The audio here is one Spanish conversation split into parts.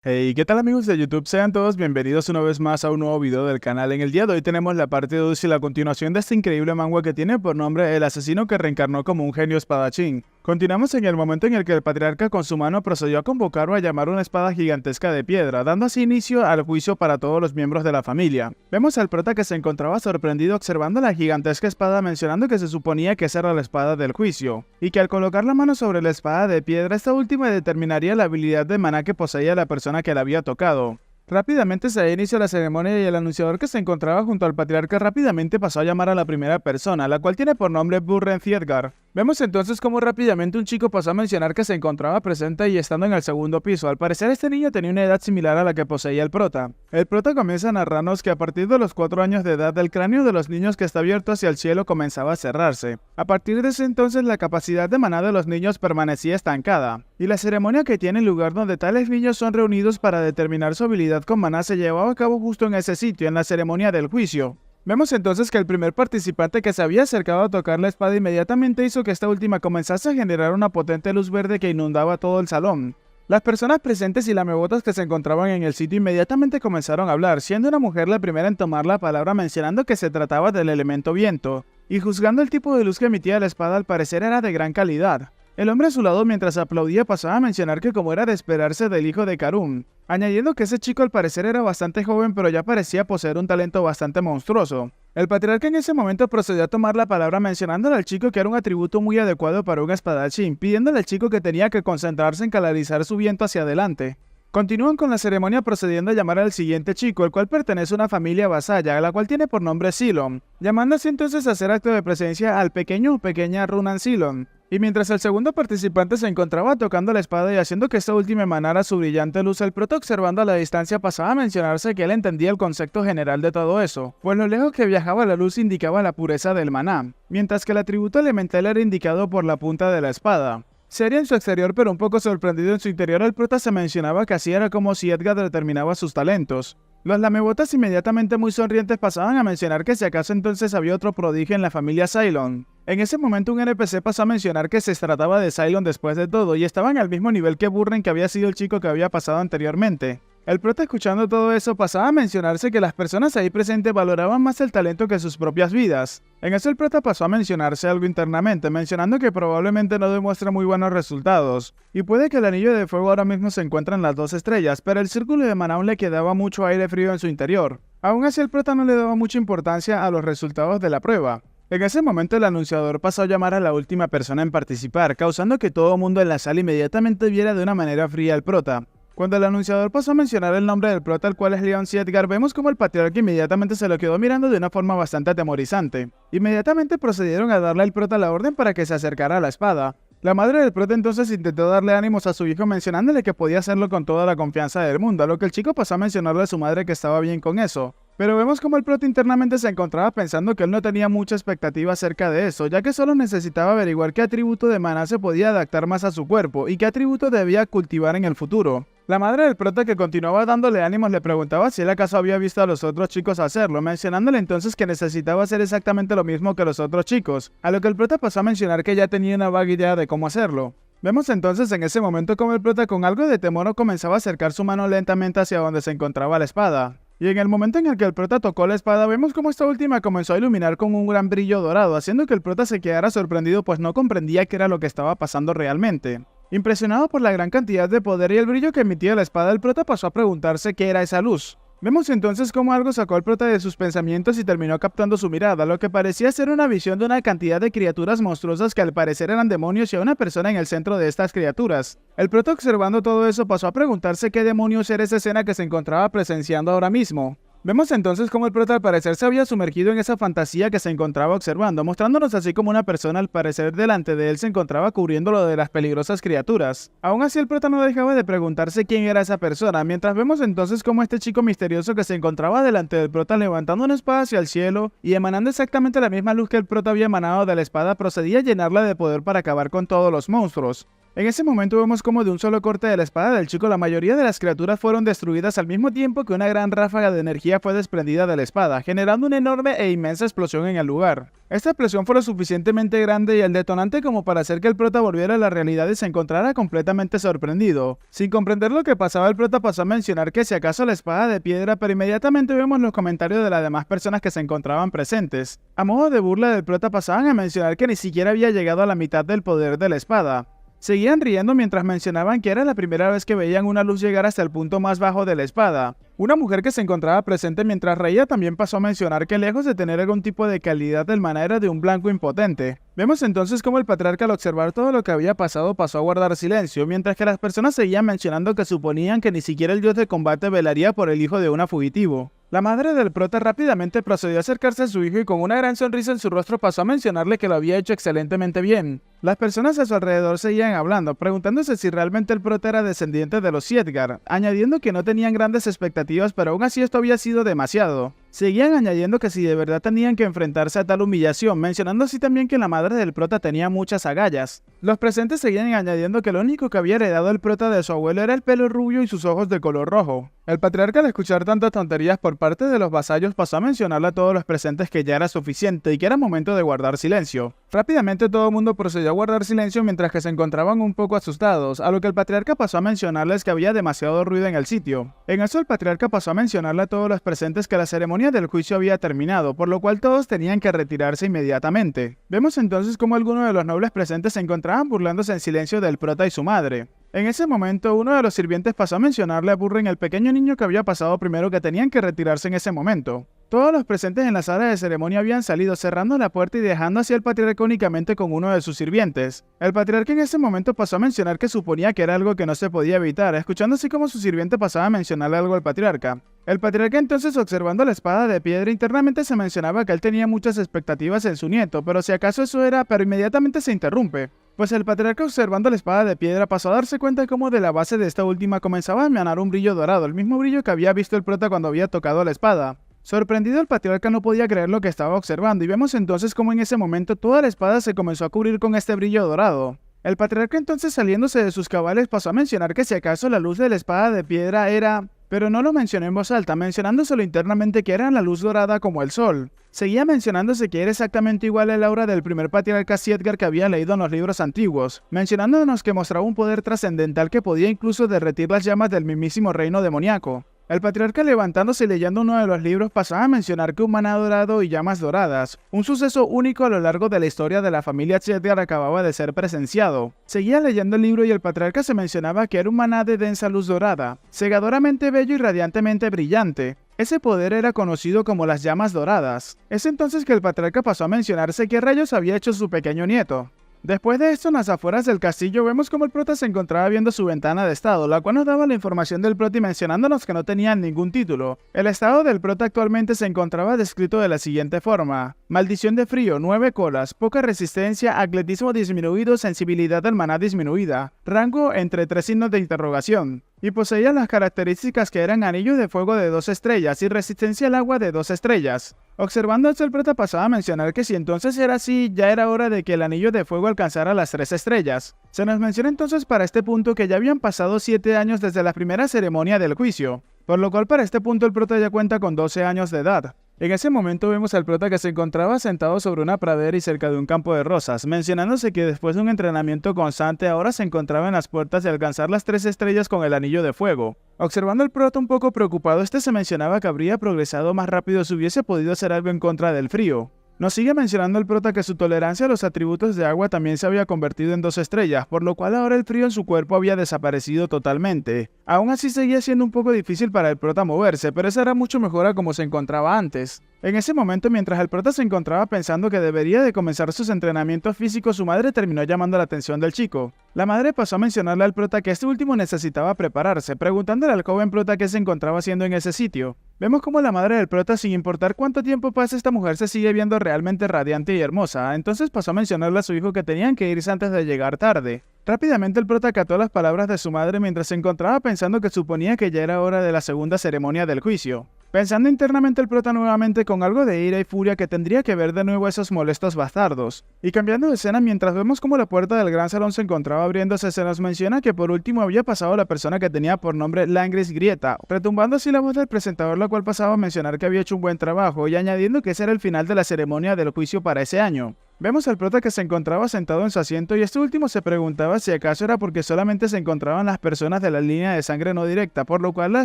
Hey, ¿qué tal amigos de YouTube? Sean todos bienvenidos una vez más a un nuevo video del canal. En el día de hoy tenemos la parte 2 y la continuación de este increíble manga que tiene por nombre El asesino que reencarnó como un genio espadachín. Continuamos en el momento en el que el patriarca con su mano procedió a convocar o a llamar una espada gigantesca de piedra, dando así inicio al juicio para todos los miembros de la familia. Vemos al prota que se encontraba sorprendido observando la gigantesca espada, mencionando que se suponía que esa era la espada del juicio, y que al colocar la mano sobre la espada de piedra, esta última determinaría la habilidad de maná que poseía la persona que la había tocado. Rápidamente se inició la ceremonia y el anunciador que se encontraba junto al patriarca rápidamente pasó a llamar a la primera persona, la cual tiene por nombre Burren Thiedgar. Vemos entonces cómo rápidamente un chico pasó a mencionar que se encontraba presente y estando en el segundo piso. Al parecer este niño tenía una edad similar a la que poseía el prota. El prota comienza a narrarnos que a partir de los 4 años de edad el cráneo de los niños que está abierto hacia el cielo comenzaba a cerrarse. A partir de ese entonces la capacidad de maná de los niños permanecía estancada, y la ceremonia que tiene lugar donde tales niños son reunidos para determinar su habilidad con maná se llevaba a cabo justo en ese sitio, en la ceremonia del juicio. Vemos entonces que el primer participante que se había acercado a tocar la espada inmediatamente hizo que esta última comenzase a generar una potente luz verde que inundaba todo el salón. Las personas presentes y lamebotas que se encontraban en el sitio inmediatamente comenzaron a hablar, siendo una mujer la primera en tomar la palabra mencionando que se trataba del elemento viento, y juzgando el tipo de luz que emitía la espada al parecer era de gran calidad. El hombre a su lado mientras aplaudía pasaba a mencionar que como era de esperarse del hijo de Karun, añadiendo que ese chico al parecer era bastante joven pero ya parecía poseer un talento bastante monstruoso. El patriarca en ese momento procedió a tomar la palabra mencionándole al chico que era un atributo muy adecuado para un espadachín, pidiéndole al chico que tenía que concentrarse en canalizar su viento hacia adelante. Continúan con la ceremonia procediendo a llamar al siguiente chico, el cual pertenece a una familia vasalla, la cual tiene por nombre Silon, llamándose entonces a hacer acto de presencia al pequeño o pequeña Runan Silon. Y mientras el segundo participante se encontraba tocando la espada y haciendo que esta última emanara su brillante luz, el prota observando a la distancia pasaba a mencionarse que él entendía el concepto general de todo eso, pues lo lejos que viajaba la luz indicaba la pureza del maná, mientras que el atributo elemental era indicado por la punta de la espada. Serio en su exterior pero un poco sorprendido en su interior, el prota se mencionaba que así era como si Edgar determinaba sus talentos. Los lamebotas inmediatamente muy sonrientes pasaban a mencionar que si acaso entonces había otro prodigio en la familia Cylon. En ese momento un NPC pasó a mencionar que se trataba de Cylon después de todo y estaban al mismo nivel que Burren, que había sido el chico que había pasado anteriormente. El prota escuchando todo eso pasaba a mencionarse que las personas ahí presentes valoraban más el talento que sus propias vidas. En eso el prota pasó a mencionarse algo internamente, mencionando que probablemente no demuestra muy buenos resultados, y puede que el anillo de fuego ahora mismo se encuentre en las 2 estrellas, pero el círculo de maná aún le quedaba mucho aire frío en su interior. Aún así el prota no le daba mucha importancia a los resultados de la prueba. En ese momento el anunciador pasó a llamar a la última persona en participar, causando que todo el mundo en la sala inmediatamente viera de una manera fría al prota. Cuando el anunciador pasó a mencionar el nombre del prota, el cual es Leon Thiedgar, vemos como el patriarca inmediatamente se lo quedó mirando de una forma bastante atemorizante. Inmediatamente procedieron a darle al prota la orden para que se acercara a la espada. La madre del prota entonces intentó darle ánimos a su hijo mencionándole que podía hacerlo con toda la confianza del mundo, a lo que el chico pasó a mencionarle a su madre que estaba bien con eso. Pero vemos como el prota internamente se encontraba pensando que él no tenía mucha expectativa acerca de eso, ya que solo necesitaba averiguar qué atributo de maná se podía adaptar más a su cuerpo y qué atributo debía cultivar en el futuro. La madre del prota, que continuaba dándole ánimos, le preguntaba si él acaso había visto a los otros chicos hacerlo, mencionándole entonces que necesitaba hacer exactamente lo mismo que los otros chicos, a lo que el prota pasó a mencionar que ya tenía una vaga idea de cómo hacerlo. Vemos entonces en ese momento como el prota con algo de temor comenzaba a acercar su mano lentamente hacia donde se encontraba la espada. Y en el momento en el que el prota tocó la espada, vemos como esta última comenzó a iluminar con un gran brillo dorado, haciendo que el prota se quedara sorprendido pues no comprendía qué era lo que estaba pasando realmente. Impresionado por la gran cantidad de poder y el brillo que emitía la espada, el prota pasó a preguntarse qué era esa luz. Vemos entonces cómo algo sacó al prota de sus pensamientos y terminó captando su mirada, lo que parecía ser una visión de una cantidad de criaturas monstruosas que al parecer eran demonios y a una persona en el centro de estas criaturas. El prota, observando todo eso, pasó a preguntarse qué demonios era esa escena que se encontraba presenciando ahora mismo. Vemos entonces cómo el prota al parecer se había sumergido en esa fantasía que se encontraba observando, mostrándonos así como una persona al parecer delante de él se encontraba cubriéndolo de las peligrosas criaturas. Aún así el prota no dejaba de preguntarse quién era esa persona, mientras vemos entonces cómo este chico misterioso que se encontraba delante del prota levantando una espada hacia el cielo y emanando exactamente la misma luz que el prota había emanado de la espada procedía a llenarla de poder para acabar con todos los monstruos. En ese momento vemos como de un solo corte de la espada del chico la mayoría de las criaturas fueron destruidas al mismo tiempo que una gran ráfaga de energía fue desprendida de la espada, generando una enorme e inmensa explosión en el lugar. Esta explosión fue lo suficientemente grande y el detonante como para hacer que el prota volviera a la realidad y se encontrara completamente sorprendido. Sin comprender lo que pasaba, el prota pasó a mencionar que si acaso la espada de piedra, pero inmediatamente vemos los comentarios de las demás personas que se encontraban presentes. A modo de burla del prota pasaban a mencionar que ni siquiera había llegado a la mitad del poder de la espada. Seguían riendo mientras mencionaban que era la primera vez que veían una luz llegar hasta el punto más bajo de la espada. Una mujer que se encontraba presente mientras reía también pasó a mencionar que lejos de tener algún tipo de calidad el maná era de un blanco impotente. Vemos entonces cómo el patriarca al observar todo lo que había pasado pasó a guardar silencio, mientras que las personas seguían mencionando que suponían que ni siquiera el dios de combate velaría por el hijo de un fugitivo. La madre del prota rápidamente procedió a acercarse a su hijo y con una gran sonrisa en su rostro pasó a mencionarle que lo había hecho excelentemente bien. Las personas a su alrededor seguían hablando, preguntándose si realmente el prota era descendiente de los Siedgar, añadiendo que no tenían grandes expectativas, pero aún así esto había sido demasiado. Seguían añadiendo que si de verdad tenían que enfrentarse a tal humillación, mencionando así también que la madre del prota tenía muchas agallas. Los presentes seguían añadiendo que lo único que había heredado el prota de su abuelo era el pelo rubio y sus ojos de color rojo. El patriarca al escuchar tantas tonterías por parte de los vasallos pasó a mencionarle a todos los presentes que ya era suficiente y que era momento de guardar silencio. Rápidamente todo el mundo procedió a guardar silencio mientras que se encontraban un poco asustados, a lo que el patriarca pasó a mencionarles que había demasiado ruido en el sitio. En eso el patriarca pasó a mencionarle a todos los presentes que la ceremonia del juicio había terminado, por lo cual todos tenían que retirarse inmediatamente. Vemos entonces cómo algunos de los nobles presentes se encontraban burlándose en silencio del prota y su madre. En ese momento, uno de los sirvientes pasó a mencionarle a Burren, el pequeño niño que había pasado primero, que tenían que retirarse en ese momento. Todos los presentes en la sala de ceremonia habían salido, cerrando la puerta y dejando así al patriarca únicamente con uno de sus sirvientes. El patriarca en ese momento pasó a mencionar que suponía que era algo que no se podía evitar, escuchando así como su sirviente pasaba a mencionarle algo al patriarca. El patriarca entonces, observando la espada de piedra, internamente se mencionaba que él tenía muchas expectativas en su nieto, pero si acaso eso era, pero inmediatamente se interrumpe. Pues el patriarca, observando la espada de piedra, pasó a darse cuenta de cómo de la base de esta última comenzaba a emanar un brillo dorado, el mismo brillo que había visto el prota cuando había tocado la espada. Sorprendido, el patriarca no podía creer lo que estaba observando, y vemos entonces cómo en ese momento toda la espada se comenzó a cubrir con este brillo dorado. El patriarca entonces, saliéndose de sus cabales, pasó a mencionar que si acaso la luz de la espada de piedra era... Pero no lo mencionó en voz alta, mencionándoselo internamente que era la luz dorada como el sol. Seguía mencionándose que era exactamente igual al aura del primer patriarca Siedgar que había leído en los libros antiguos, mencionándonos que mostraba un poder trascendental que podía incluso derretir las llamas del mismísimo reino demoníaco. El patriarca, levantándose y leyendo uno de los libros, pasaba a mencionar que un maná dorado y llamas doradas, un suceso único a lo largo de la historia de la familia Siedgar, acababa de ser presenciado. Seguía leyendo el libro y el patriarca se mencionaba que era un maná de densa luz dorada, cegadoramente bello y radiantemente brillante. Ese poder era conocido como las llamas doradas. Es entonces que el patriarca pasó a mencionarse qué rayos había hecho su pequeño nieto. Después de esto, en las afueras del castillo, vemos como el prota se encontraba viendo su ventana de estado, la cual nos daba la información del prota y mencionándonos que no tenían ningún título. El estado del prota actualmente se encontraba descrito de la siguiente forma: maldición de frío, 9 colas, poca resistencia, atletismo disminuido, sensibilidad al maná disminuida, rango entre 3 signos de interrogación. Y poseía las características que eran anillo de fuego de 2 estrellas y resistencia al agua de 2 estrellas. Observando esto, el prota pasaba a mencionar que si entonces era así, ya era hora de que el anillo de fuego alcanzara las 3 estrellas. Se nos menciona entonces para este punto que ya habían pasado 7 años desde la primera ceremonia del juicio, por lo cual para este punto el prota ya cuenta con 12 años de edad. En ese momento vemos al prota que se encontraba sentado sobre una pradera y cerca de un campo de rosas, mencionándose que después de un entrenamiento constante ahora se encontraba en las puertas de alcanzar las 3 estrellas con el anillo de fuego. Observando al prota un poco preocupado, este se mencionaba que habría progresado más rápido si hubiese podido hacer algo en contra del frío. Nos sigue mencionando el prota que su tolerancia a los atributos de agua también se había convertido en 2 estrellas, por lo cual ahora el frío en su cuerpo había desaparecido totalmente. Aún así seguía siendo un poco difícil para el prota moverse, pero esa era mucho mejor a como se encontraba antes. En ese momento, mientras el prota se encontraba pensando que debería de comenzar sus entrenamientos físicos, su madre terminó llamando la atención del chico. La madre pasó a mencionarle al prota que este último necesitaba prepararse, preguntándole al joven prota qué se encontraba haciendo en ese sitio. Vemos como la madre del prota, sin importar cuánto tiempo pase, esta mujer se sigue viendo realmente radiante y hermosa, entonces pasó a mencionarle a su hijo que tenían que irse antes de llegar tarde. Rápidamente el prota acató las palabras de su madre mientras se encontraba pensando que suponía que ya era hora de la segunda ceremonia del juicio. Pensando internamente el prota nuevamente con algo de ira y furia que tendría que ver de nuevo a esos molestos bastardos. Y cambiando de escena mientras vemos como la puerta del gran salón se encontraba abriéndose, se nos menciona que por último había pasado la persona que tenía por nombre Langris Grieta, retumbando así la voz del presentador, la cual pasaba a mencionar que había hecho un buen trabajo y añadiendo que ese era el final de la ceremonia del juicio para ese año. Vemos al prota que se encontraba sentado en su asiento y este último se preguntaba si acaso era porque solamente se encontraban las personas de la línea de sangre no directa, por lo cual la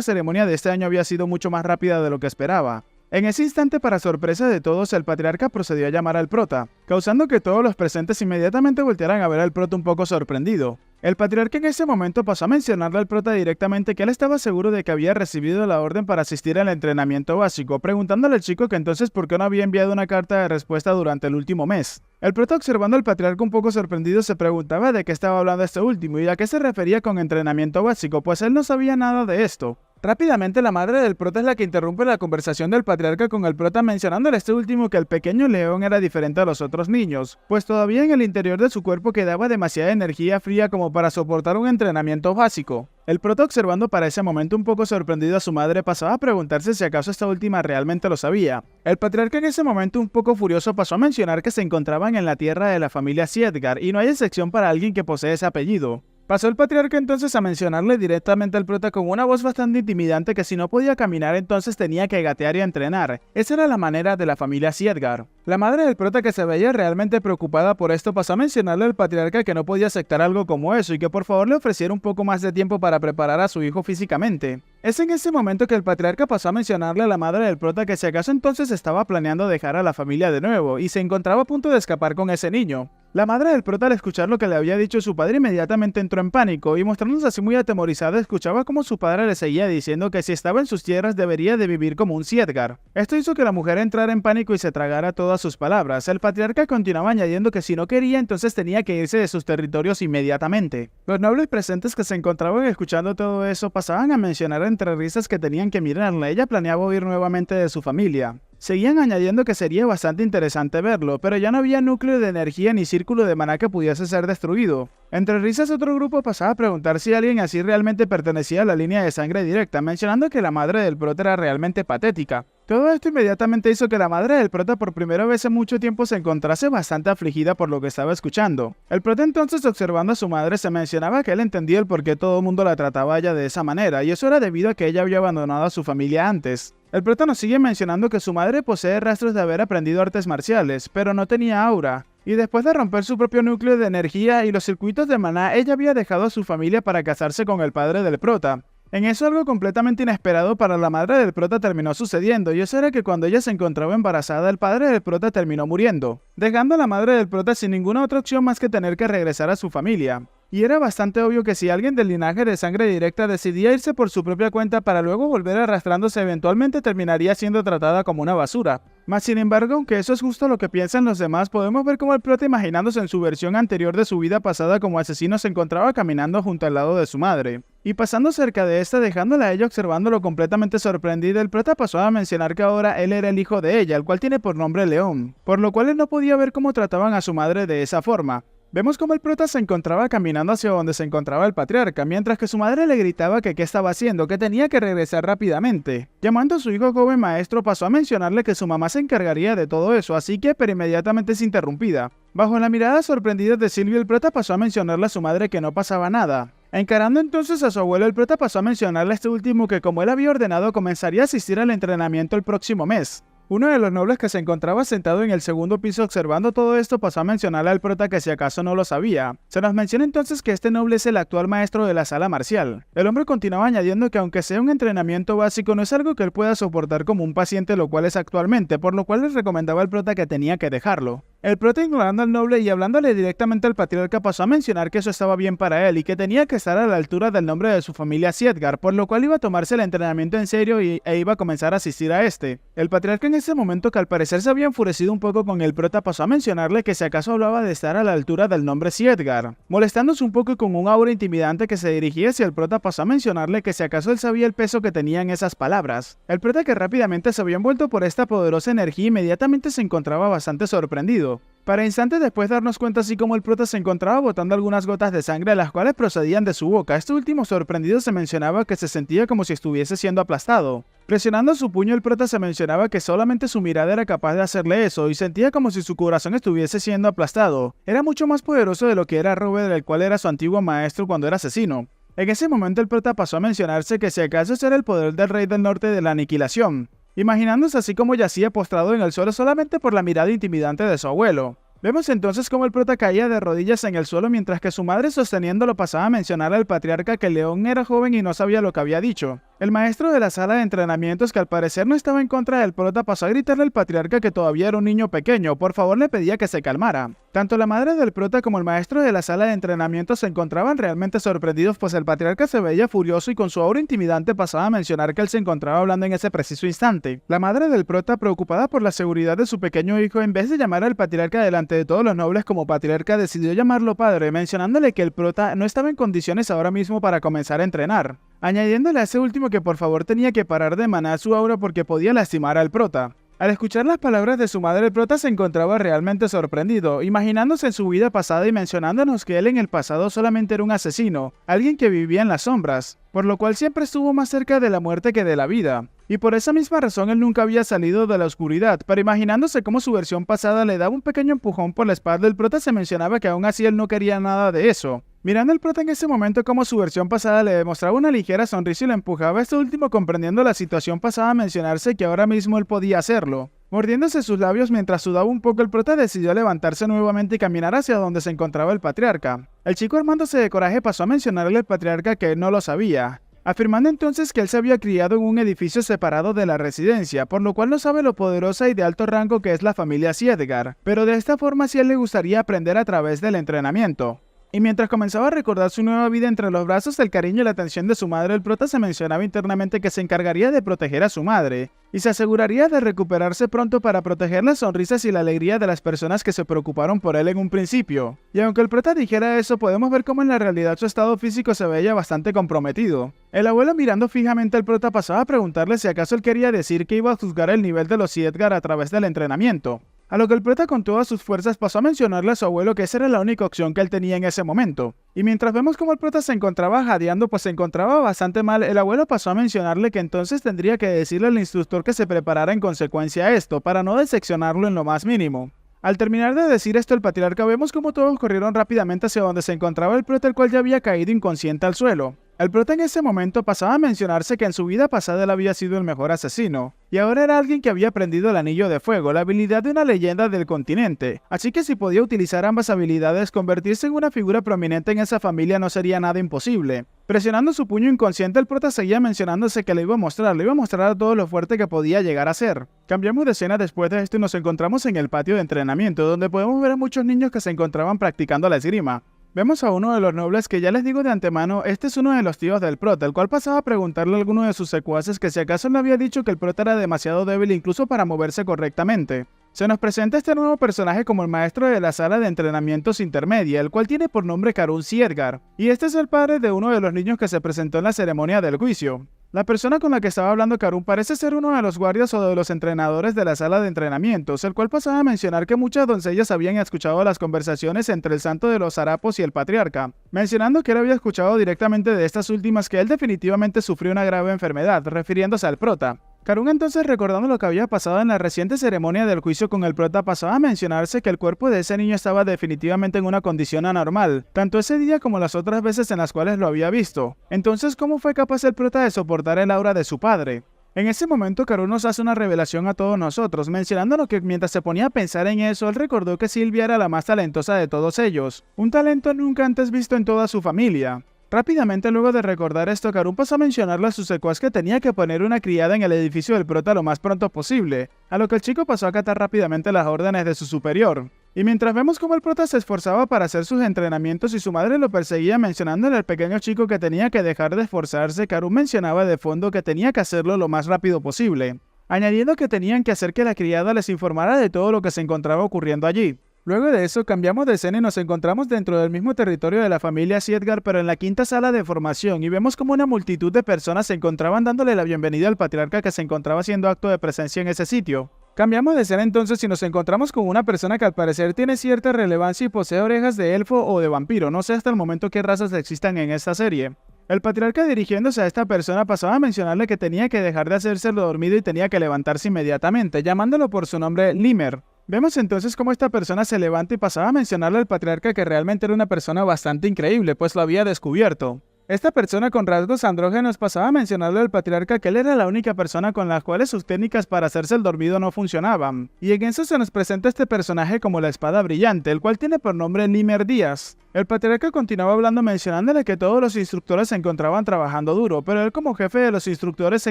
ceremonia de este año había sido mucho más rápida de lo que esperaba. En ese instante, para sorpresa de todos, el patriarca procedió a llamar al prota, causando que todos los presentes inmediatamente voltearan a ver al prota un poco sorprendido. El patriarca en ese momento pasó a mencionarle al prota directamente que él estaba seguro de que había recibido la orden para asistir al entrenamiento básico, preguntándole al chico que entonces por qué no había enviado una carta de respuesta durante el último mes. El prota, observando al patriarca un poco sorprendido, se preguntaba de qué estaba hablando este último y a qué se refería con entrenamiento básico, pues él no sabía nada de esto. Rápidamente la madre del prota es la que interrumpe la conversación del patriarca con el prota mencionándole a este último que el pequeño león era diferente a los otros niños, pues todavía en el interior de su cuerpo quedaba demasiada energía fría como para soportar un entrenamiento básico. El prota, observando para ese momento un poco sorprendido a su madre, pasaba a preguntarse si acaso esta última realmente lo sabía. El patriarca en ese momento un poco furioso pasó a mencionar que se encontraban en la tierra de la familia Siedgar y no hay excepción para alguien que posee ese apellido. Pasó el patriarca entonces a mencionarle directamente al prota con una voz bastante intimidante que si no podía caminar entonces tenía que gatear y entrenar. Esa era la manera de la familia Siedgar. La madre del prota, que se veía realmente preocupada por esto, pasó a mencionarle al patriarca que no podía aceptar algo como eso y que por favor le ofreciera un poco más de tiempo para preparar a su hijo físicamente. Es en ese momento que el patriarca pasó a mencionarle a la madre del prota que si acaso entonces estaba planeando dejar a la familia de nuevo y se encontraba a punto de escapar con ese niño. La madre del prota, al escuchar lo que le había dicho su padre, inmediatamente entró en pánico y mostrándose así muy atemorizada, escuchaba como su padre le seguía diciendo que si estaba en sus tierras debería de vivir como un Siedgar. Esto hizo que la mujer entrara en pánico y se tragara todas sus palabras. El patriarca continuaba añadiendo que si no quería entonces tenía que irse de sus territorios inmediatamente. Los nobles presentes que se encontraban escuchando todo eso pasaban a mencionar entre risas que tenían que mirarla. Ella planeaba huir nuevamente de su familia. Seguían añadiendo que sería bastante interesante verlo, pero ya no había núcleo de energía ni círculo de maná que pudiese ser destruido. Entre risas otro grupo pasaba a preguntar si alguien así realmente pertenecía a la línea de sangre directa, mencionando que la madre del prota era realmente patética. Todo esto inmediatamente hizo que la madre del prota por primera vez en mucho tiempo se encontrase bastante afligida por lo que estaba escuchando. El prota entonces, observando a su madre, se mencionaba que él entendía el por qué todo el mundo la trataba a ella de esa manera, y eso era debido a que ella había abandonado a su familia antes. El prota nos sigue mencionando que su madre posee rastros de haber aprendido artes marciales, pero no tenía aura. Y después de romper su propio núcleo de energía y los circuitos de maná, ella había dejado a su familia para casarse con el padre del prota. En eso algo completamente inesperado para la madre del prota terminó sucediendo, y eso era que cuando ella se encontraba embarazada, el padre del prota terminó muriendo, dejando a la madre del prota sin ninguna otra opción más que tener que regresar a su familia. Y era bastante obvio que si alguien del linaje de sangre directa decidía irse por su propia cuenta para luego volver arrastrándose, eventualmente terminaría siendo tratada como una basura. Mas sin embargo, aunque eso es justo lo que piensan los demás, podemos ver cómo el prota, imaginándose en su versión anterior de su vida pasada como asesino, se encontraba caminando junto al lado de su madre. Y pasando cerca de esta, dejándola a ella observándolo completamente sorprendida, el prota pasó a mencionar que ahora él era el hijo de ella, el cual tiene por nombre León, por lo cual él no podía ver cómo trataban a su madre de esa forma. Vemos cómo el prota se encontraba caminando hacia donde se encontraba el patriarca, mientras que su madre le gritaba que qué estaba haciendo, que tenía que regresar rápidamente. Llamando a su hijo joven maestro, pasó a mencionarle que su mamá se encargaría de todo eso, así que pero inmediatamente es interrumpida. Bajo la mirada sorprendida de Silvio, el prota pasó a mencionarle a su madre que no pasaba nada. Encarando entonces a su abuelo, el prota pasó a mencionarle a este último que como él había ordenado, comenzaría a asistir al entrenamiento el próximo mes. Uno de los nobles que se encontraba sentado en el segundo piso observando todo esto pasó a mencionarle al prota que si acaso no lo sabía. Se nos menciona entonces que este noble es el actual maestro de la sala marcial. El hombre continuaba añadiendo que aunque sea un entrenamiento básico no es algo que él pueda soportar como un paciente, lo cual es actualmente, por lo cual les recomendaba al prota que tenía que dejarlo. El prota, ignorando al noble y hablándole directamente al patriarca, pasó a mencionar que eso estaba bien para él y que tenía que estar a la altura del nombre de su familia Siedgar, por lo cual iba a tomarse el entrenamiento en serio e iba a comenzar a asistir a este. El patriarca, en ese momento, que al parecer se había enfurecido un poco con el prota, pasó a mencionarle que si acaso hablaba de estar a la altura del nombre Siedgar. Molestándose un poco y con un aura intimidante que se dirigía hacia el prota, pasó a mencionarle que si acaso él sabía el peso que tenían esas palabras. El prota, que rápidamente se había envuelto por esta poderosa energía, inmediatamente se encontraba bastante sorprendido. Para instantes después darnos cuenta así como el prota se encontraba botando algunas gotas de sangre, las cuales procedían de su boca. Este último, sorprendido, se mencionaba que se sentía como si estuviese siendo aplastado. Presionando su puño, el prota se mencionaba que solamente su mirada era capaz de hacerle eso y sentía como si su corazón estuviese siendo aplastado. Era mucho más poderoso de lo que era Robert, el cual era su antiguo maestro cuando era asesino. En ese momento el prota pasó a mencionarse que si acaso ese era el poder del Rey del Norte de la aniquilación, imaginándose así como yacía postrado en el suelo solamente por la mirada intimidante de su abuelo. Vemos entonces cómo el prota caía de rodillas en el suelo mientras que su madre sosteniéndolo pasaba a mencionar al patriarca que León era joven y no sabía lo que había dicho. El maestro de la sala de entrenamientos, que al parecer no estaba en contra del prota, pasó a gritarle al patriarca que todavía era un niño pequeño, por favor le pedía que se calmara. Tanto la madre del prota como el maestro de la sala de entrenamientos se encontraban realmente sorprendidos, pues el patriarca se veía furioso y con su aura intimidante pasaba a mencionar que él se encontraba hablando en ese preciso instante. La madre del prota, preocupada por la seguridad de su pequeño hijo, en vez de llamar al patriarca delante de todos los nobles como patriarca, decidió llamarlo padre, mencionándole que el prota no estaba en condiciones ahora mismo para comenzar a entrenar, añadiéndole a ese último que por favor tenía que parar de emanar su aura porque podía lastimar al prota. Al escuchar las palabras de su madre, el prota se encontraba realmente sorprendido, imaginándose en su vida pasada y mencionándonos que él en el pasado solamente era un asesino, alguien que vivía en las sombras, por lo cual siempre estuvo más cerca de la muerte que de la vida. Y por esa misma razón él nunca había salido de la oscuridad, pero imaginándose cómo su versión pasada le daba un pequeño empujón por la espalda, el prota se mencionaba que aún así él no quería nada de eso. Mirando al prota en ese momento como su versión pasada le demostraba una ligera sonrisa y le empujaba, este último comprendiendo la situación pasada a mencionarse que ahora mismo él podía hacerlo. Mordiéndose sus labios mientras sudaba un poco, el prota decidió levantarse nuevamente y caminar hacia donde se encontraba el patriarca. El chico, armándose de coraje, pasó a mencionarle al patriarca que él no lo sabía, afirmando entonces que él se había criado en un edificio separado de la residencia, por lo cual no sabe lo poderosa y de alto rango que es la familia Siedgar, pero de esta forma sí a él le gustaría aprender a través del entrenamiento. Y mientras comenzaba a recordar su nueva vida entre los brazos, el cariño y la atención de su madre, el prota se mencionaba internamente que se encargaría de proteger a su madre, y se aseguraría de recuperarse pronto para proteger las sonrisas y la alegría de las personas que se preocuparon por él en un principio. Y aunque el prota dijera eso, podemos ver cómo en la realidad su estado físico se veía bastante comprometido. El abuelo, mirando fijamente al prota, pasaba a preguntarle si acaso él quería decir que iba a juzgar el nivel de los Siedgar a través del entrenamiento. A lo que el prota con todas sus fuerzas pasó a mencionarle a su abuelo que esa era la única opción que él tenía en ese momento. Y mientras vemos cómo el prota se encontraba jadeando, pues se encontraba bastante mal, el abuelo pasó a mencionarle que entonces tendría que decirle al instructor que se preparara en consecuencia a esto, para no diseccionarlo en lo más mínimo. Al terminar de decir esto el patriarca, vemos como todos corrieron rápidamente hacia donde se encontraba el prota, el cual ya había caído inconsciente al suelo. El prota en ese momento pasaba a mencionarse que en su vida pasada él había sido el mejor asesino, y ahora era alguien que había aprendido el anillo de fuego, la habilidad de una leyenda del continente, así que si podía utilizar ambas habilidades, convertirse en una figura prominente en esa familia no sería nada imposible. Presionando su puño inconsciente, el prota seguía mencionándose que le iba a mostrar a todo lo fuerte que podía llegar a ser. Cambiamos de escena después de esto y nos encontramos en el patio de entrenamiento, donde podemos ver a muchos niños que se encontraban practicando la esgrima. Vemos a uno de los nobles que ya les digo de antemano, este es uno de los tíos del prota, el cual pasaba a preguntarle a alguno de sus secuaces que si acaso le había dicho que el prota era demasiado débil incluso para moverse correctamente. Se nos presenta este nuevo personaje como el maestro de la sala de entrenamientos intermedia, el cual tiene por nombre Karun Siedgar, y este es el padre de uno de los niños que se presentó en la ceremonia del juicio. La persona con la que estaba hablando Karun parece ser uno de los guardias o de los entrenadores de la sala de entrenamientos, el cual pasaba a mencionar que muchas doncellas habían escuchado las conversaciones entre el santo de los harapos y el patriarca, mencionando que él había escuchado directamente de estas últimas que él definitivamente sufrió una grave enfermedad, refiriéndose al prota. Karun entonces, recordando lo que había pasado en la reciente ceremonia del juicio con el prota, pasaba a mencionarse que el cuerpo de ese niño estaba definitivamente en una condición anormal, tanto ese día como las otras veces en las cuales lo había visto. Entonces, ¿cómo fue capaz el prota de soportar el aura de su padre? En ese momento, Karun nos hace una revelación a todos nosotros, mencionándonos que mientras se ponía a pensar en eso, él recordó que Sylvia era la más talentosa de todos ellos, un talento nunca antes visto en toda su familia. Rápidamente, luego de recordar esto, Karun pasó a mencionarle a su secuaz que tenía que poner una criada en el edificio del prota lo más pronto posible, a lo que el chico pasó a acatar rápidamente las órdenes de su superior. Y mientras vemos cómo el prota se esforzaba para hacer sus entrenamientos y su madre lo perseguía mencionándole al pequeño chico que tenía que dejar de esforzarse, Karun mencionaba de fondo que tenía que hacerlo lo más rápido posible, añadiendo que tenían que hacer que la criada les informara de todo lo que se encontraba ocurriendo allí. Luego de eso cambiamos de escena y nos encontramos dentro del mismo territorio de la familia Siedgar, pero en la quinta sala de formación, y vemos como una multitud de personas se encontraban dándole la bienvenida al patriarca que se encontraba haciendo acto de presencia en ese sitio. Cambiamos de escena entonces y nos encontramos con una persona que al parecer tiene cierta relevancia y posee orejas de elfo o de vampiro, no sé hasta el momento qué razas existan en esta serie. El patriarca, dirigiéndose a esta persona, pasó a mencionarle que tenía que dejar de hacerse lo dormido y tenía que levantarse inmediatamente, llamándolo por su nombre Limer. Vemos entonces cómo esta persona se levanta y pasaba a mencionarle al patriarca que realmente era una persona bastante increíble, pues lo había descubierto. Esta persona con rasgos andrógenos pasaba a mencionarle al patriarca que él era la única persona con la cual sus técnicas para hacerse el dormido no funcionaban. Y en eso se nos presenta este personaje como la espada brillante, el cual tiene por nombre Limer Díaz. El patriarca continuaba hablando mencionándole que todos los instructores se encontraban trabajando duro, pero él como jefe de los instructores se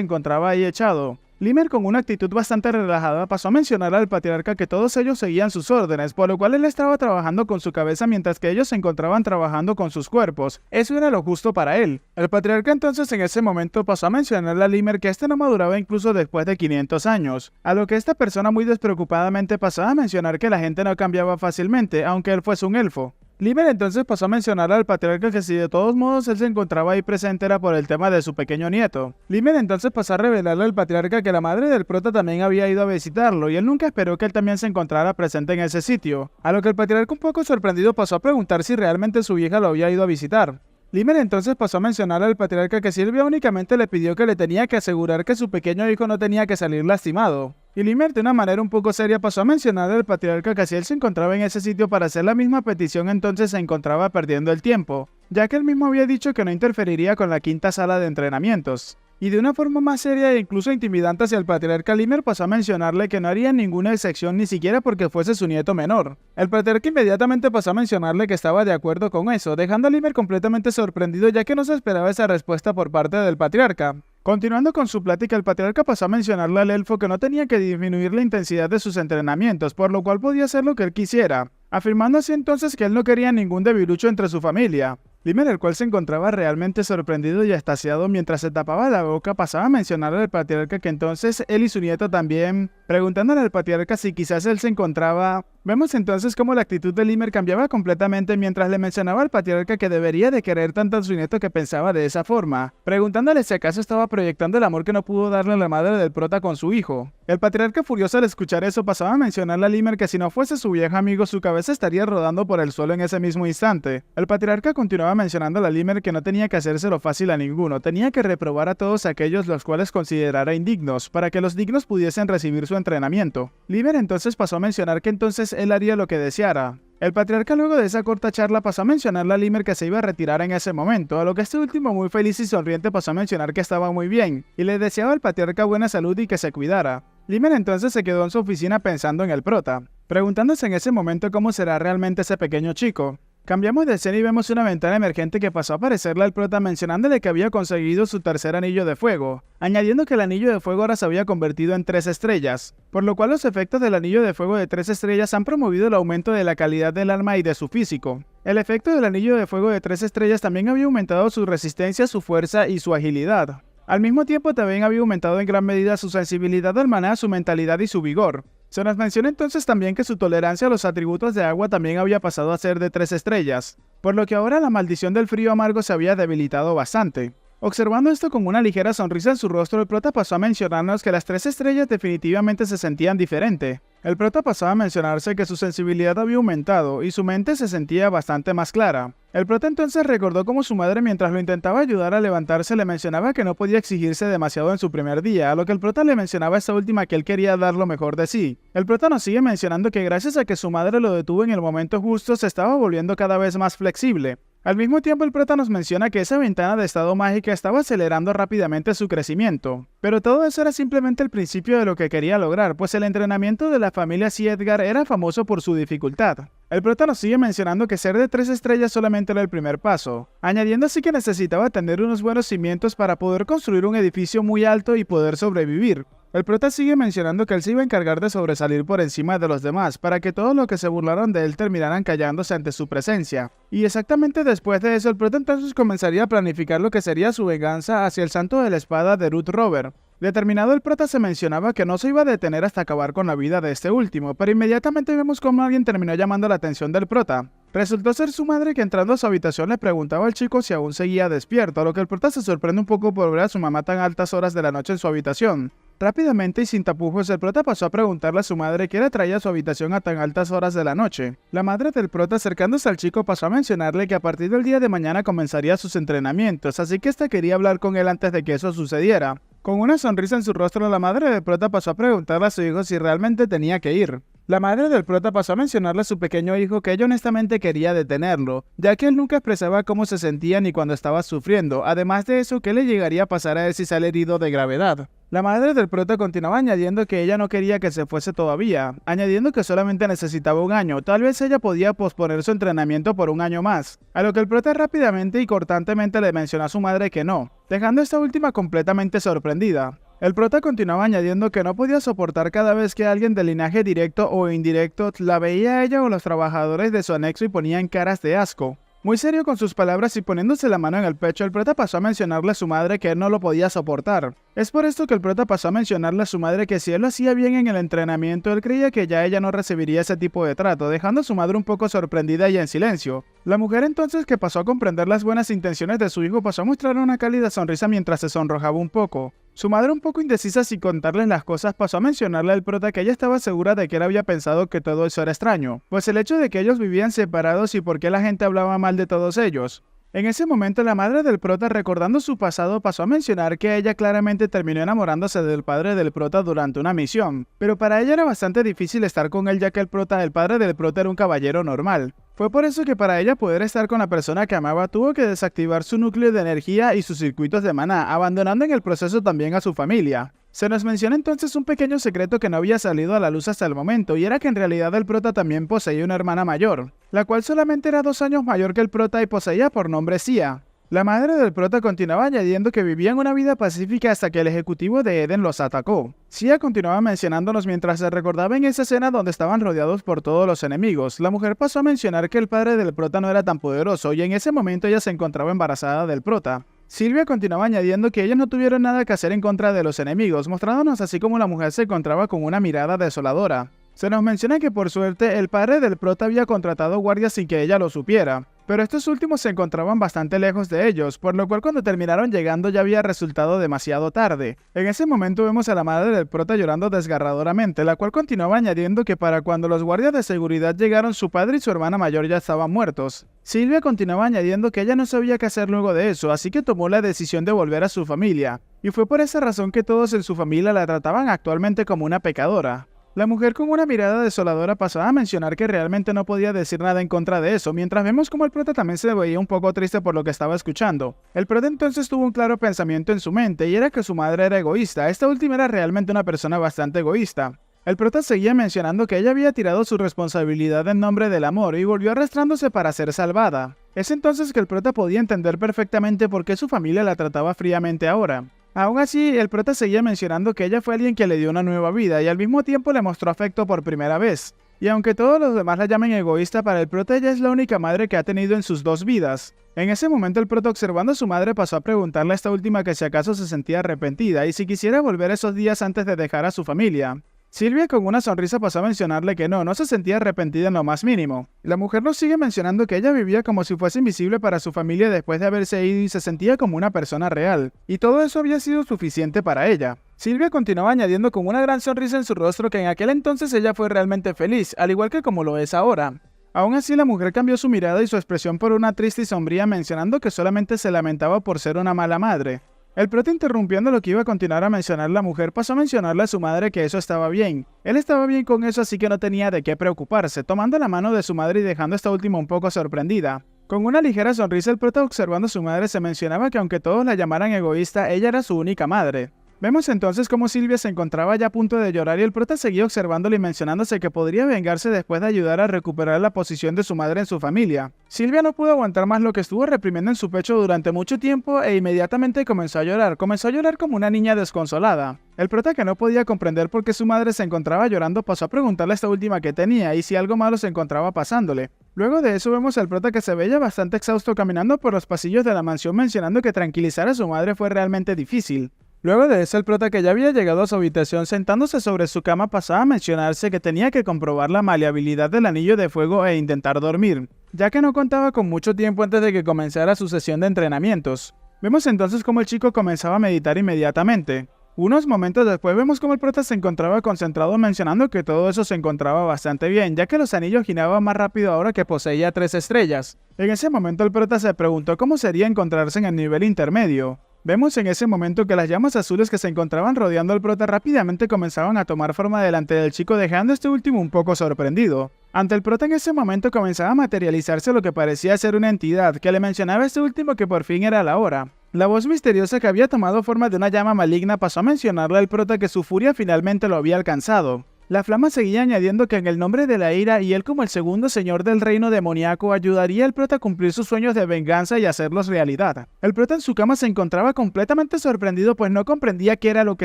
encontraba ahí echado. Limer, con una actitud bastante relajada, pasó a mencionar al patriarca que todos ellos seguían sus órdenes, por lo cual él estaba trabajando con su cabeza mientras que ellos se encontraban trabajando con sus cuerpos. Eso era lo justo para él. El patriarca entonces en ese momento pasó a mencionarle a Limer que este no maduraba incluso después de 500 años, a lo que esta persona muy despreocupadamente pasó a mencionar que la gente no cambiaba fácilmente, aunque él fuese un elfo. Limer entonces pasó a mencionarle al patriarca que si de todos modos él se encontraba ahí presente era por el tema de su pequeño nieto. Limer entonces pasó a revelarle al patriarca que la madre del prota también había ido a visitarlo y él nunca esperó que él también se encontrara presente en ese sitio, a lo que el patriarca un poco sorprendido pasó a preguntar si realmente su vieja lo había ido a visitar. Limer entonces pasó a mencionarle al patriarca que Silvia únicamente le pidió que le tenía que asegurar que su pequeño hijo no tenía que salir lastimado. Y Limer de una manera un poco seria pasó a mencionarle al patriarca que si él se encontraba en ese sitio para hacer la misma petición entonces se encontraba perdiendo el tiempo, ya que él mismo había dicho que no interferiría con la quinta sala de entrenamientos. Y de una forma más seria e incluso intimidante hacia el patriarca, Limer pasó a mencionarle que no haría ninguna excepción ni siquiera porque fuese su nieto menor. El patriarca inmediatamente pasó a mencionarle que estaba de acuerdo con eso, dejando a Limer completamente sorprendido ya que no se esperaba esa respuesta por parte del patriarca. Continuando con su plática, el patriarca pasó a mencionarle al elfo que no tenía que disminuir la intensidad de sus entrenamientos, por lo cual podía hacer lo que él quisiera, afirmando así entonces que él no quería ningún debilucho entre su familia. Limer, el cual se encontraba realmente sorprendido y extasiado mientras se tapaba la boca, pasaba a mencionarle al patriarca que entonces él y su nieto también, preguntándole al patriarca si quizás él se encontraba. Vemos entonces cómo la actitud de Limer cambiaba completamente mientras le mencionaba al patriarca que debería de querer tanto a su nieto que pensaba de esa forma, preguntándole si acaso estaba proyectando el amor que no pudo darle a la madre del prota con su hijo. El patriarca, furioso al escuchar eso, pasaba a mencionarle a Limer que si no fuese su viejo amigo su cabeza estaría rodando por el suelo en ese mismo instante. El patriarca continuaba mencionando a Limer que no tenía que hacérselo fácil a ninguno, tenía que reprobar a todos aquellos los cuales considerara indignos, para que los dignos pudiesen recibir su entrenamiento. Limer entonces pasó a mencionar que entonces él haría lo que deseara. El patriarca luego de esa corta charla pasó a mencionarle a Limer que se iba a retirar en ese momento, a lo que este último muy feliz y sonriente pasó a mencionar que estaba muy bien, y le deseaba al patriarca buena salud y que se cuidara. Limer entonces se quedó en su oficina pensando en el prota, preguntándose en ese momento cómo será realmente ese pequeño chico. Cambiamos de escena y vemos una ventana emergente que pasó a aparecerle al prota mencionándole que había conseguido su tercer anillo de fuego, añadiendo que el anillo de fuego ahora se había convertido en 3 estrellas, por lo cual los efectos del anillo de fuego de 3 estrellas han promovido el aumento de la calidad del arma y de su físico. El efecto del anillo de fuego de 3 estrellas también había aumentado su resistencia, su fuerza y su agilidad. Al mismo tiempo también había aumentado en gran medida su sensibilidad al maná, su mentalidad y su vigor. Se nos menciona entonces también que su tolerancia a los atributos de agua también había pasado a ser de 3 estrellas, por lo que ahora la maldición del frío amargo se había debilitado bastante. Observando esto con una ligera sonrisa en su rostro, el prota pasó a mencionarnos que las 3 estrellas definitivamente se sentían diferente. El prota pasaba a mencionarse que su sensibilidad había aumentado y su mente se sentía bastante más clara. El prota entonces recordó cómo su madre, mientras lo intentaba ayudar a levantarse, le mencionaba que no podía exigirse demasiado en su primer día, a lo que el prota le mencionaba a esta última que él quería dar lo mejor de sí. El prota nos sigue mencionando que gracias a que su madre lo detuvo en el momento justo, se estaba volviendo cada vez más flexible. Al mismo tiempo, el prota nos menciona que esa ventana de estado mágica estaba acelerando rápidamente su crecimiento. Pero todo eso era simplemente el principio de lo que quería lograr, pues el entrenamiento de la familia C. Edgar era famoso por su dificultad. El prota nos sigue mencionando que ser de 3 estrellas solamente era el primer paso, añadiendo así que necesitaba tener unos buenos cimientos para poder construir un edificio muy alto y poder sobrevivir. El prota sigue mencionando que él se iba a encargar de sobresalir por encima de los demás, para que todos los que se burlaron de él terminaran callándose ante su presencia. Y exactamente después de eso, el prota entonces comenzaría a planificar lo que sería su venganza hacia el santo de la espada de Ruth Robert. Determinado, el prota se mencionaba que no se iba a detener hasta acabar con la vida de este último, pero inmediatamente vemos cómo alguien terminó llamando la atención del prota. Resultó ser su madre, que entrando a su habitación le preguntaba al chico si aún seguía despierto, a lo que el prota se sorprende un poco por ver a su mamá tan altas horas de la noche en su habitación. Rápidamente y sin tapujos, el prota pasó a preguntarle a su madre qué le traía a su habitación a tan altas horas de la noche. La madre del prota, acercándose al chico, pasó a mencionarle que a partir del día de mañana comenzaría sus entrenamientos, así que ésta quería hablar con él antes de que eso sucediera. Con una sonrisa en su rostro, la madre del prota pasó a preguntarle a su hijo si realmente tenía que ir. La madre del prota pasó a mencionarle a su pequeño hijo que ella honestamente quería detenerlo, ya que él nunca expresaba cómo se sentía ni cuando estaba sufriendo, además de eso, qué le llegaría a pasar a él si sale herido de gravedad. La madre del prota continuaba añadiendo que ella no quería que se fuese todavía, añadiendo que solamente necesitaba un año, tal vez ella podía posponer su entrenamiento por un año más, a lo que el prota rápidamente y cortantemente le mencionó a su madre que no, dejando a esta última completamente sorprendida. El prota continuaba añadiendo que no podía soportar cada vez que alguien de linaje directo o indirecto la veía a ella o los trabajadores de su anexo y ponían caras de asco. Muy serio con sus palabras y poniéndose la mano en el pecho, el prota pasó a mencionarle a su madre que él no lo podía soportar. Es por esto que el prota pasó a mencionarle a su madre que si él lo hacía bien en el entrenamiento, él creía que ya ella no recibiría ese tipo de trato, dejando a su madre un poco sorprendida y en silencio. La mujer entonces, que pasó a comprender las buenas intenciones de su hijo, pasó a mostrar una cálida sonrisa mientras se sonrojaba un poco. Su madre, un poco indecisa sin contarles las cosas, pasó a mencionarle al prota que ella estaba segura de que él había pensado que todo eso era extraño, pues el hecho de que ellos vivían separados y por qué la gente hablaba mal de todos ellos. En ese momento, la madre del prota, recordando su pasado, pasó a mencionar que ella claramente terminó enamorándose del padre del prota durante una misión, pero para ella era bastante difícil estar con él ya que el padre del prota era un caballero normal. Fue por eso que para ella poder estar con la persona que amaba tuvo que desactivar su núcleo de energía y sus circuitos de maná, abandonando en el proceso también a su familia. Se nos menciona entonces un pequeño secreto que no había salido a la luz hasta el momento, y era que en realidad el prota también poseía una hermana mayor, la cual solamente era 2 años mayor que el prota y poseía por nombre Sia. La madre del prota continuaba añadiendo que vivían una vida pacífica hasta que el ejecutivo de Eden los atacó. Sia continuaba mencionándonos mientras se recordaba en esa escena donde estaban rodeados por todos los enemigos. La mujer pasó a mencionar que el padre del prota no era tan poderoso y en ese momento ella se encontraba embarazada del prota. Silvia continuaba añadiendo que ellos no tuvieron nada que hacer en contra de los enemigos, mostrándonos así como la mujer se encontraba con una mirada desoladora. Se nos menciona que por suerte el padre del prota había contratado guardias sin que ella lo supiera, pero estos últimos se encontraban bastante lejos de ellos, por lo cual cuando terminaron llegando ya había resultado demasiado tarde. En ese momento vemos a la madre del prota llorando desgarradoramente, la cual continuaba añadiendo que para cuando los guardias de seguridad llegaron su padre y su hermana mayor ya estaban muertos. Silvia continuaba añadiendo que ella no sabía qué hacer luego de eso, así que tomó la decisión de volver a su familia, y fue por esa razón que todos en su familia la trataban actualmente como una pecadora. La mujer con una mirada desoladora pasó a mencionar que realmente no podía decir nada en contra de eso, mientras vemos como el prota también se veía un poco triste por lo que estaba escuchando. El prota entonces tuvo un claro pensamiento en su mente y era que su madre era egoísta, esta última era realmente una persona bastante egoísta. El prota seguía mencionando que ella había tirado su responsabilidad en nombre del amor y volvió arrastrándose para ser salvada. Es entonces que el prota podía entender perfectamente por qué su familia la trataba fríamente ahora. Aún así, el prota seguía mencionando que ella fue alguien que le dio una nueva vida y al mismo tiempo le mostró afecto por primera vez. Y aunque todos los demás la llamen egoísta, para el prota ella es la única madre que ha tenido en sus 2 vidas. En ese momento el prota, observando a su madre, pasó a preguntarle a esta última que si acaso se sentía arrepentida y si quisiera volver esos días antes de dejar a su familia. Silvia con una sonrisa pasó a mencionarle que no se sentía arrepentida en lo más mínimo. La mujer nos sigue mencionando que ella vivía como si fuese invisible para su familia después de haberse ido y se sentía como una persona real, y todo eso había sido suficiente para ella. Silvia continuaba añadiendo con una gran sonrisa en su rostro que en aquel entonces ella fue realmente feliz, al igual que como lo es ahora. Aún así, la mujer cambió su mirada y su expresión por una triste y sombría, mencionando que solamente se lamentaba por ser una mala madre. El prota, interrumpiendo lo que iba a continuar a mencionar la mujer, pasó a mencionarle a su madre que eso estaba bien. Él estaba bien con eso, así que no tenía de qué preocuparse, tomando la mano de su madre y dejando a esta última un poco sorprendida. Con una ligera sonrisa, el prota, observando a su madre, se mencionaba que aunque todos la llamaran egoísta, ella era su única madre. Vemos entonces cómo Silvia se encontraba ya a punto de llorar y el prota seguía observándole y mencionándose que podría vengarse después de ayudar a recuperar la posición de su madre en su familia. Silvia no pudo aguantar más lo que estuvo reprimiendo en su pecho durante mucho tiempo e inmediatamente comenzó a llorar como una niña desconsolada. El prota, que no podía comprender por qué su madre se encontraba llorando, pasó a preguntarle a esta última qué tenía y si algo malo se encontraba pasándole. Luego de eso vemos al prota que se veía bastante exhausto caminando por los pasillos de la mansión, mencionando que tranquilizar a su madre fue realmente difícil. Luego de eso, el prota, que ya había llegado a su habitación sentándose sobre su cama, pasaba a mencionarse que tenía que comprobar la maleabilidad del anillo de fuego e intentar dormir, ya que no contaba con mucho tiempo antes de que comenzara su sesión de entrenamientos. Vemos entonces cómo el chico comenzaba a meditar inmediatamente. Unos momentos después vemos como el prota se encontraba concentrado mencionando que todo eso se encontraba bastante bien, ya que los anillos giraban más rápido ahora que poseía 3 estrellas. En ese momento el prota se preguntó cómo sería encontrarse en el nivel intermedio. Vemos en ese momento que las llamas azules que se encontraban rodeando al prota rápidamente comenzaban a tomar forma delante del chico, dejando a este último un poco sorprendido. Ante el prota en ese momento comenzaba a materializarse lo que parecía ser una entidad que le mencionaba a este último que por fin era la hora. La voz misteriosa que había tomado forma de una llama maligna pasó a mencionarle al prota que su furia finalmente lo había alcanzado. La flama seguía añadiendo que en el nombre de la ira y él como el segundo señor del reino demoníaco ayudaría al prota a cumplir sus sueños de venganza y hacerlos realidad. El prota en su cama se encontraba completamente sorprendido pues no comprendía qué era lo que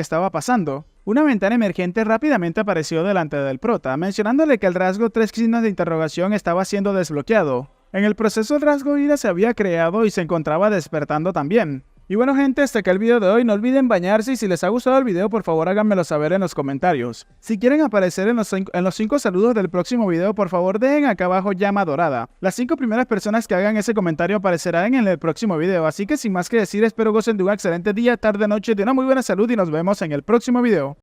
estaba pasando. Una ventana emergente rápidamente apareció delante del prota, mencionándole que el rasgo 3 signos de interrogación estaba siendo desbloqueado. En el proceso el rasgo ira se había creado y se encontraba despertando también. Y bueno gente, hasta acá el video de hoy, no olviden bañarse y si les ha gustado el video por favor háganmelo saber en los comentarios. Si quieren aparecer en los 5 saludos del próximo video por favor dejen acá abajo llama dorada. Las 5 primeras personas que hagan ese comentario aparecerán en el próximo video, así que sin más que decir espero gocen de un excelente día, tarde, noche, de una muy buena salud y nos vemos en el próximo video.